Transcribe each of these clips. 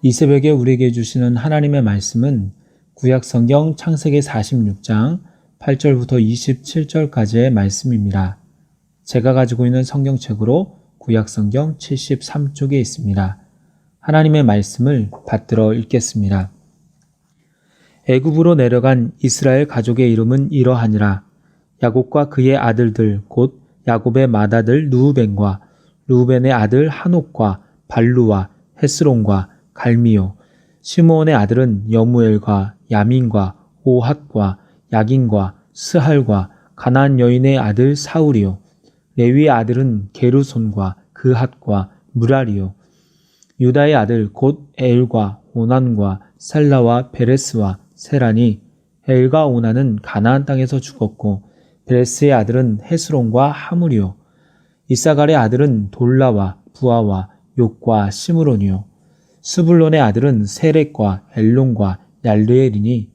이 새벽에 우리에게 주시는 하나님의 말씀은 구약성경 창세기 46장 8절부터 27절까지의 말씀입니다. 제가 가지고 있는 성경책으로 구약성경 73쪽에 있습니다. 하나님의 말씀을 받들어 읽겠습니다. 애굽으로 내려간 이스라엘 가족의 이름은 이러하니라. 야곱과 그의 아들들 곧 야곱의 맏아들 르우벤과 르우벤의 아들 한옥과 발루와 헤스론과 갈미요. 시므온의 아들은 여무엘과 야민과 오핫과 야긴과 스할과 가나안 여인의 아들 사울이요. 레위의 아들은 게르손과 그핫과 무라리요. 유다의 아들 곧 엘과 오난과 살라와 베레스와 세란이. 엘과 오난은 가나안 땅에서 죽었고 베레스의 아들은 헤스론과 하물이요. 이사갈의 아들은 돌라와 부아와 욕과 시므론이요. 스불론의 아들은 세렉과 엘론과 얄르엘이니.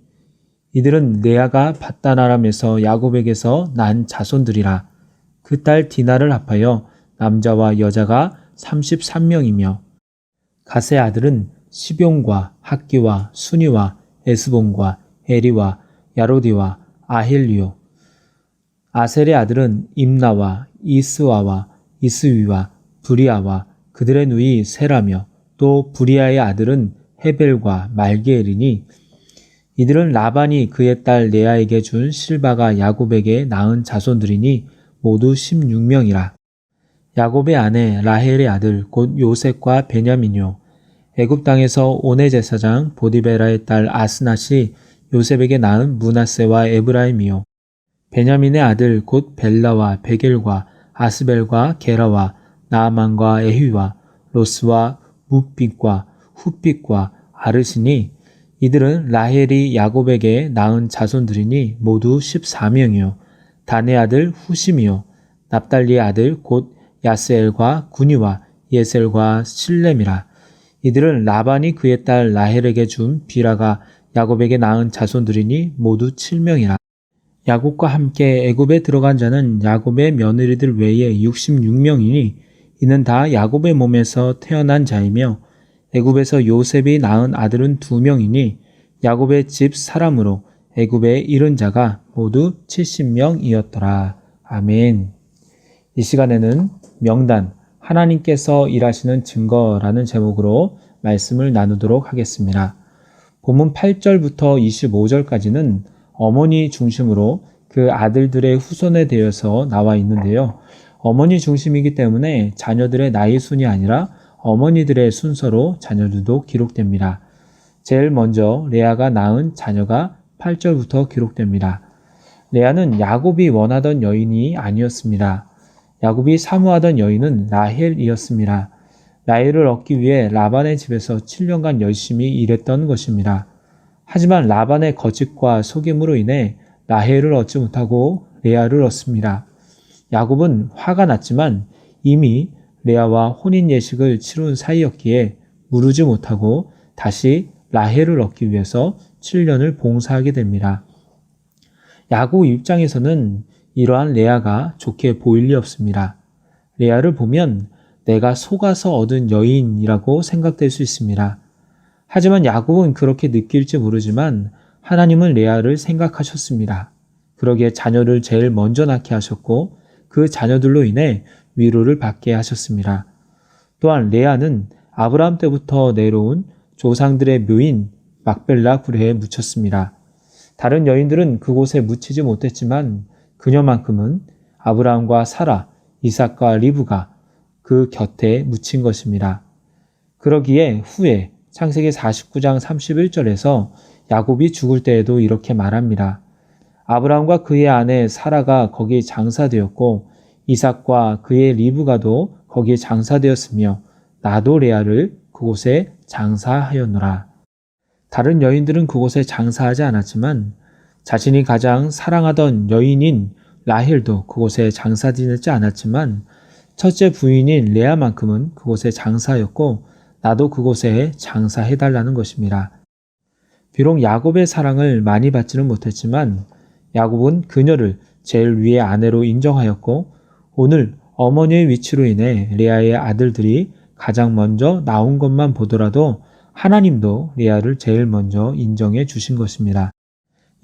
이들은 레아가 밧단 아람에서 야곱에게서 난 자손들이라. 그 딸 디나를 합하여 남자와 여자가 33명이며 갓의 아들은 시뵉과 학기와 순이와 에스본과 에리와 야로디와 아힐리요. 아셀의 아들은 임나와 이스와와 이스위와 브리아와 그들의 누이 세라며 또 브리아의 아들은 헤벨과 말기엘이니. 이들은 라반이 그의 딸 레아에게 준 실바가 야곱에게 낳은 자손들이니 모두 16명이라. 야곱의 아내 라헬의 아들 곧 요셉과 베냐민이요. 애굽 땅에서 오네 제사장 보디베라의 딸 아스낫이 요셉에게 낳은 므낫세와 에브라임이요. 베냐민의 아들 곧 벨라와 베겔과 아스벨과 게라와 나아만과 에휘와 로스와 뭇빛과 훗빛과 아르시니. 이들은 라헬이 야곱에게 낳은 자손들이니 모두 14명이요. 단의 아들 후심이요. 납달리의 아들 곧 야스엘과 구니와 예셀과 실렘이라. 이들은 라반이 그의 딸 라헬에게 준 비라가 야곱에게 낳은 자손들이니 모두 7명이라. 야곱과 함께 애굽에 들어간 자는 야곱의 며느리들 외에 66명이니 이는 다 야곱의 몸에서 태어난 자이며 애굽에서 요셉이 낳은 아들은 2명이니 야곱의 집 사람으로 애굽에 이른 자가 모두 70명이었더라. 아멘. 이 시간에는 명단, 하나님께서 일하시는 증거라는 제목으로 말씀을 나누도록 하겠습니다. 본문 8절부터 25절까지는 어머니 중심으로 그 아들들의 후손에 대해서 나와 있는데요. 어머니 중심이기 때문에 자녀들의 나이 순이 아니라 어머니들의 순서로 자녀들도 기록됩니다. 제일 먼저 레아가 낳은 자녀가 8절부터 기록됩니다. 레아는 야곱이 원하던 여인이 아니었습니다. 야곱이 사모하던 여인은 라헬이었습니다. 라헬을 얻기 위해 라반의 집에서 7년간 열심히 일했던 것입니다. 하지만 라반의 거짓과 속임으로 인해 라헬을 얻지 못하고 레아를 얻습니다. 야곱은 화가 났지만 이미 레아와 혼인 예식을 치룬 사이였기에 무르지 못하고 다시 라헬을 얻기 위해서 7년을 봉사하게 됩니다. 야곱 입장에서는 이러한 레아가 좋게 보일 리 없습니다. 레아를 보면 내가 속아서 얻은 여인이라고 생각될 수 있습니다. 하지만 야곱은 그렇게 느낄지 모르지만 하나님은 레아를 생각하셨습니다. 그러기에 자녀를 제일 먼저 낳게 하셨고 그 자녀들로 인해 위로를 받게 하셨습니다. 또한 레아는 아브라함 때부터 내려온 조상들의 묘인 막벨라 굴에 묻혔습니다. 다른 여인들은 그곳에 묻히지 못했지만 그녀만큼은 아브라함과 사라, 이삭과 리브가 그 곁에 묻힌 것입니다. 그러기에 후에 창세기 49장 31절에서 야곱이 죽을 때에도 이렇게 말합니다. 아브라함과 그의 아내 사라가 거기 장사되었고 이삭과 그의 리브가도 거기에 장사되었으며 나도 레아를 그곳에 장사하였노라. 다른 여인들은 그곳에 장사하지 않았지만 자신이 가장 사랑하던 여인인 라헬도 그곳에 장사 지내지 않았지만 첫째 부인인 레아만큼은 그곳에 장사하였고 나도 그곳에 장사해달라는 것입니다. 비록 야곱의 사랑을 많이 받지는 못했지만 야곱은 그녀를 제일 위의 아내로 인정하였고 오늘 어머니의 위치로 인해 레아의 아들들이 가장 먼저 나온 것만 보더라도 하나님도 레아를 제일 먼저 인정해 주신 것입니다.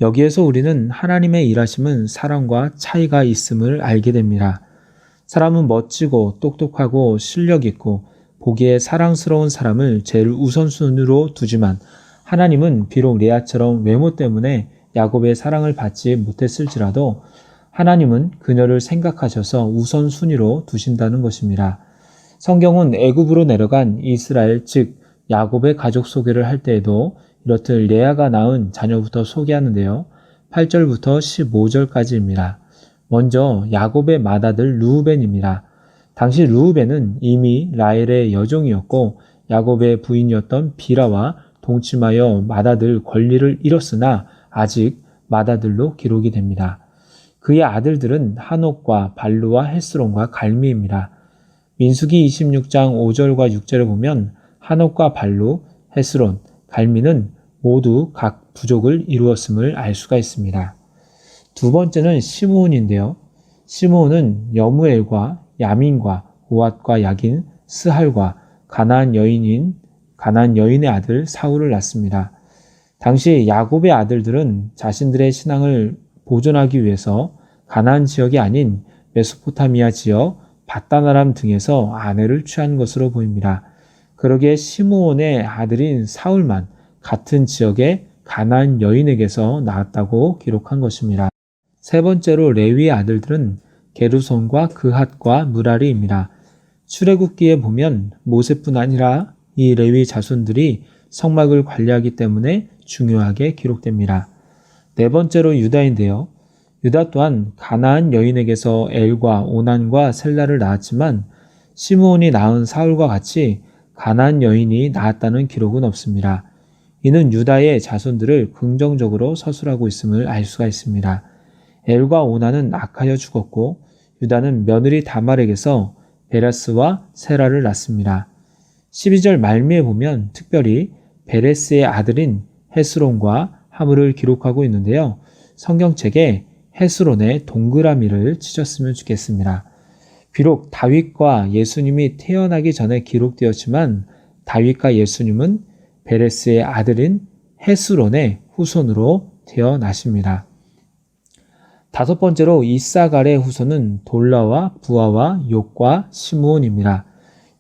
여기에서 우리는 하나님의 일하심은 사람과 차이가 있음을 알게 됩니다. 사람은 멋지고 똑똑하고 실력 있고 보기에 사랑스러운 사람을 제일 우선순위로 두지만 하나님은 비록 레아처럼 외모 때문에 야곱의 사랑을 받지 못했을지라도 하나님은 그녀를 생각하셔서 우선순위로 두신다는 것입니다. 성경은 애굽으로 내려간 이스라엘 즉 야곱의 가족 소개를 할 때에도 이렇듯 레아가 낳은 자녀부터 소개하는데요. 8절부터 15절까지입니다. 먼저 야곱의 맏아들 르우벤입니다. 당시 르우벤은 이미 라헬의 여종이었고 야곱의 부인이었던 비라와 동침하여 맏아들 권리를 잃었으나 아직 맏아들로 기록이 됩니다. 그의 아들들은 한옥과 발루와 헤스론과 갈미입니다. 민수기 26장 5절과 6절에 보면 한옥과 발루, 헤스론, 갈미는 모두 각 부족을 이루었음을 알 수가 있습니다. 두 번째는 시므온인데요. 시므온은 여무엘과 야민과 오앗과 야긴, 스할과 가나안 여인의 아들 사울을 낳습니다. 당시 야곱의 아들들은 자신들의 신앙을 보존하기 위해서 가나안 지역이 아닌 메소포타미아 지역, 바단 아람 등에서 아내를 취한 것으로 보입니다. 그러기에 시므온의 아들인 사울만 같은 지역의 가나안 여인에게서 낳았다고 기록한 것입니다. 세 번째로 레위의 아들들은 게르손과 그핫과 무라리입니다. 출애굽기에 보면 모세뿐 아니라 이 레위 자손들이 성막을 관리하기 때문에 중요하게 기록됩니다. 네 번째로 유다인데요. 유다 또한 가나안 여인에게서 엘과 오난과 셀라를 낳았지만 시므온이 낳은 사울과 같이 가나안 여인이 낳았다는 기록은 없습니다. 이는 유다의 자손들을 긍정적으로 서술하고 있음을 알 수가 있습니다. 엘과 오난은 악하여 죽었고 유다는 며느리 다말에게서 베레스와 세라를 낳습니다. 12절 말미에 보면 특별히 베레스의 아들인 헤스론과 하물을 기록하고 있는데요. 성경책에 헤스론의 동그라미를 치셨으면 좋겠습니다. 비록 다윗과 예수님이 태어나기 전에 기록되었지만 다윗과 예수님은 베레스의 아들인 헤스론의 후손으로 태어나십니다. 다섯 번째로 이사갈의 후손은 돌라와 부하와 욥과 시므온입니다.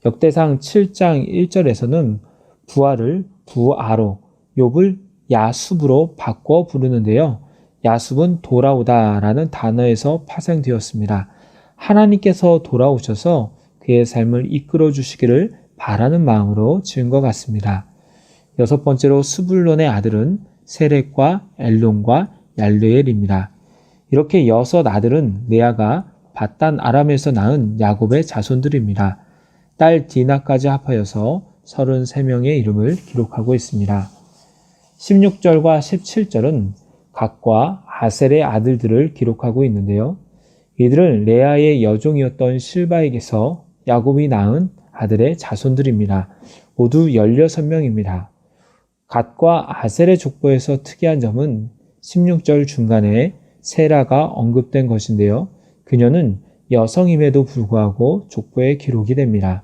역대상 7장 1절에서는 부하를 부아로, 욥을 야숲으로 바꿔 부르는데요. 야숲은 돌아오다라는 단어에서 파생되었습니다. 하나님께서 돌아오셔서 그의 삶을 이끌어 주시기를 바라는 마음으로 지은 것 같습니다. 여섯 번째로 스불론의 아들은 세렉과 엘론과 얄르엘입니다. 이렇게 여섯 아들은 레아가 바단 아람에서 낳은 야곱의 자손들입니다. 딸 디나까지 합하여서 33명의 이름을 기록하고 있습니다. 16절과 17절은 각과 아셀의 아들들을 기록하고 있는데요. 이들은 레아의 여종이었던 실바에게서 야곱이 낳은 아들의 자손들입니다. 모두 16명입니다. 갓과 아셀의 족보에서 특이한 점은 16절 중간에 세라가 언급된 것인데요. 그녀는 여성임에도 불구하고 족보에 기록이 됩니다.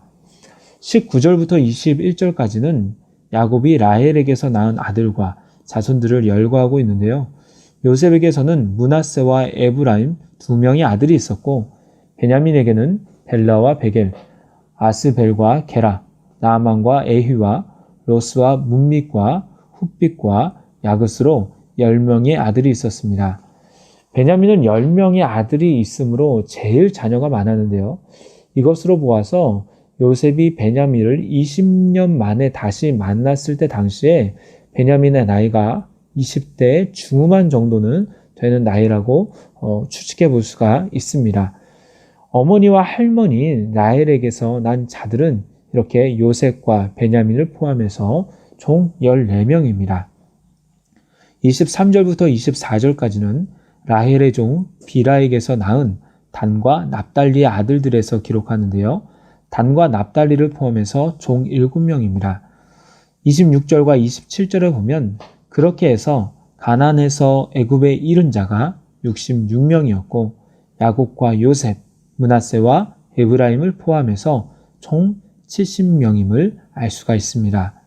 19절부터 21절까지는 야곱이 라헬에게서 낳은 아들과 자손들을 열거하고 있는데요. 요셉에게서는 므낫세와 에브라임 두 명의 아들이 있었고 베냐민에게는 벨라와 베겔, 아스벨과 게라, 나아만과 에휘와 로스와 문밋과 훗빛과 야그스로 10명의 아들이 있었습니다. 베냐민은 10명의 아들이 있으므로 제일 자녀가 많았는데요. 이것으로 보아서 요셉이 베냐민을 20년 만에 다시 만났을 때 당시에 베냐민의 나이가 20대 중후반 정도는 되는 나이라고 추측해 볼 수가 있습니다. 어머니와 할머니인 라헬에게서 난 자들은 이렇게 요셉과 베냐민을 포함해서 총 14명입니다. 23절부터 24절까지는 라헬의 종 비라에게서 낳은 단과 납달리의 아들들에서 기록하는데요. 단과 납달리를 포함해서 총 7명입니다. 26절과 27절에 보면 그렇게 해서 가나안에서 애굽에 이른 자가 66명이었고 야곱과 요셉, 므낫세와 에브라임을 포함해서 총 70명임을 알 수가 있습니다.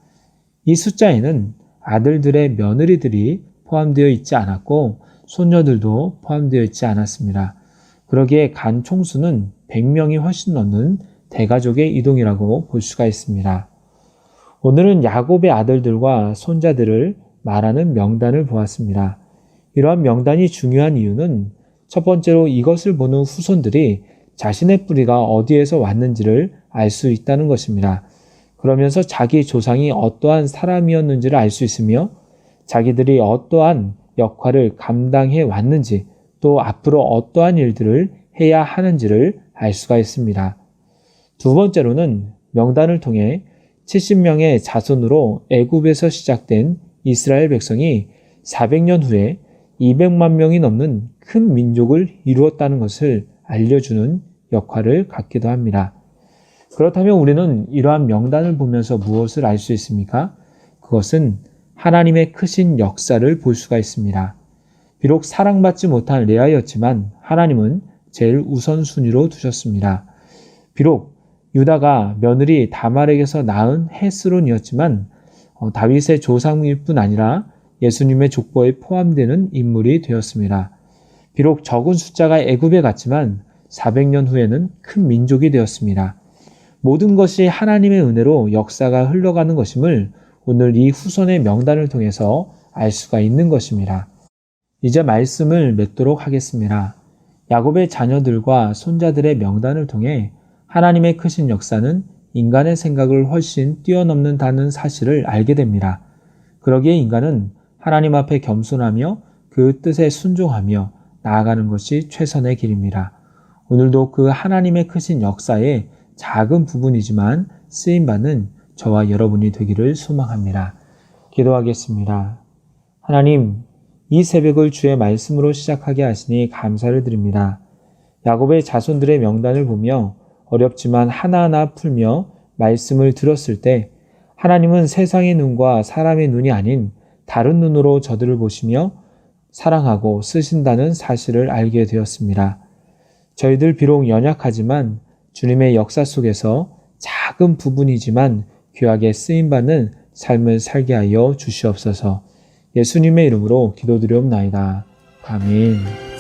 이 숫자에는 아들들의 며느리들이 포함되어 있지 않았고 손녀들도 포함되어 있지 않았습니다. 그러기에 간 총수는 100명이 훨씬 넘는 대가족의 이동이라고 볼 수가 있습니다. 오늘은 야곱의 아들들과 손자들을 말하는 명단을 보았습니다. 이러한 명단이 중요한 이유는 첫 번째로 이것을 보는 후손들이 자신의 뿌리가 어디에서 왔는지를 알 수 있다는 것입니다. 그러면서 자기 조상이 어떠한 사람이었는지를 알 수 있으며 자기들이 어떠한 역할을 감당해 왔는지 또 앞으로 어떠한 일들을 해야 하는지를 알 수가 있습니다. 두 번째로는 명단을 통해 70명의 자손으로 애굽에서 시작된 이스라엘 백성이 400년 후에 200만 명이 넘는 큰 민족을 이루었다는 것을 알려주는 역할을 갖기도 합니다. 그렇다면 우리는 이러한 명단을 보면서 무엇을 알 수 있습니까? 그것은 하나님의 크신 역사를 볼 수가 있습니다. 비록 사랑받지 못한 레아였지만 하나님은 제일 우선순위로 두셨습니다. 비록 유다가 며느리 다말에게서 낳은 헤스론이었지만 다윗의 조상일 뿐 아니라 예수님의 족보에 포함되는 인물이 되었습니다. 비록 적은 숫자가 애굽에 갔지만 400년 후에는 큰 민족이 되었습니다. 모든 것이 하나님의 은혜로 역사가 흘러가는 것임을 오늘 이 후손의 명단을 통해서 알 수가 있는 것입니다. 이제 말씀을 맺도록 하겠습니다. 야곱의 자녀들과 손자들의 명단을 통해 하나님의 크신 역사는 인간의 생각을 훨씬 뛰어넘는다는 사실을 알게 됩니다. 그러기에 인간은 하나님 앞에 겸손하며 그 뜻에 순종하며 나아가는 것이 최선의 길입니다. 오늘도 그 하나님의 크신 역사에 작은 부분이지만 쓰임받는 저와 여러분이 되기를 소망합니다. 기도하겠습니다. 하나님, 이 새벽을 주의 말씀으로 시작하게 하시니 감사를 드립니다. 야곱의 자손들의 명단을 보며 어렵지만 하나하나 풀며 말씀을 들었을 때 하나님은 세상의 눈과 사람의 눈이 아닌 다른 눈으로 저들을 보시며 사랑하고 쓰신다는 사실을 알게 되었습니다. 저희들 비록 연약하지만 주님의 역사 속에서 작은 부분이지만 귀하게 쓰임받는 삶을 살게 하여 주시옵소서. 예수님의 이름으로 기도드리옵나이다. 아멘.